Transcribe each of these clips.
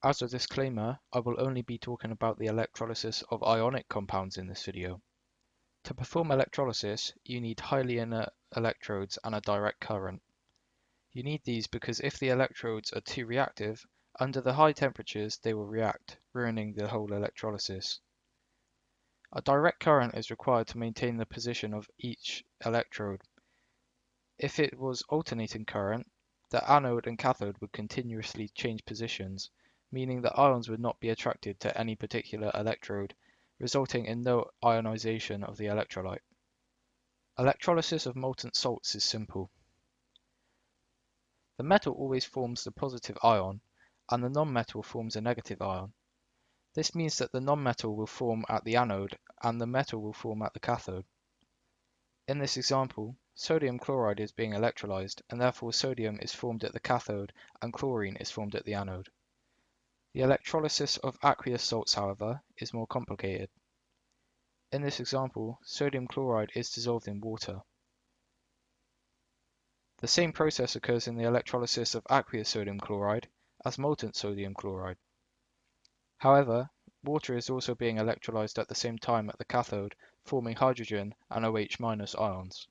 As a disclaimer, I will only be talking about the electrolysis of ionic compounds in this video. To perform electrolysis, you need highly inert electrodes and a direct current. You need these because if the electrodes are too reactive, under the high temperatures they will react, ruining the whole electrolysis. A direct current is required to maintain the position of each electrode. If it was alternating current, the anode and cathode would continuously change positions, meaning that ions would not be attracted to any particular electrode, resulting in no ionization of the electrolyte. Electrolysis of molten salts is simple. The metal always forms the positive ion, and the non-metal forms a negative ion. This means that the non-metal will form at the anode, and the metal will form at the cathode. In this example, sodium chloride is being electrolyzed, and therefore sodium is formed at the cathode and chlorine is formed at the anode. The electrolysis of aqueous salts, however, is more complicated. In this example, sodium chloride is dissolved in water. The same process occurs in the electrolysis of aqueous sodium chloride as molten sodium chloride. However, water is also being electrolyzed at the same time at the cathode, forming hydrogen and OH- ions.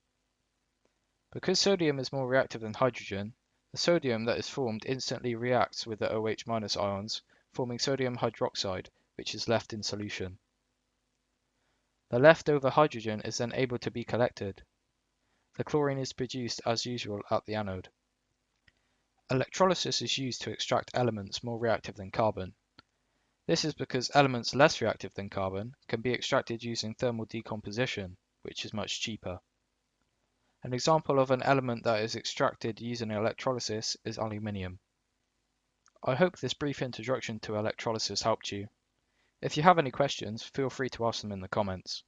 Because sodium is more reactive than hydrogen, the sodium that is formed instantly reacts with the OH- ions, forming sodium hydroxide, which is left in solution. The leftover hydrogen is then able to be collected. The chlorine is produced as usual at the anode. Electrolysis is used to extract elements more reactive than carbon. This is because elements less reactive than carbon can be extracted using thermal decomposition, which is much cheaper. An example of an element that is extracted using electrolysis is aluminium. I hope this brief introduction to electrolysis helped you. If you have any questions, feel free to ask them in the comments.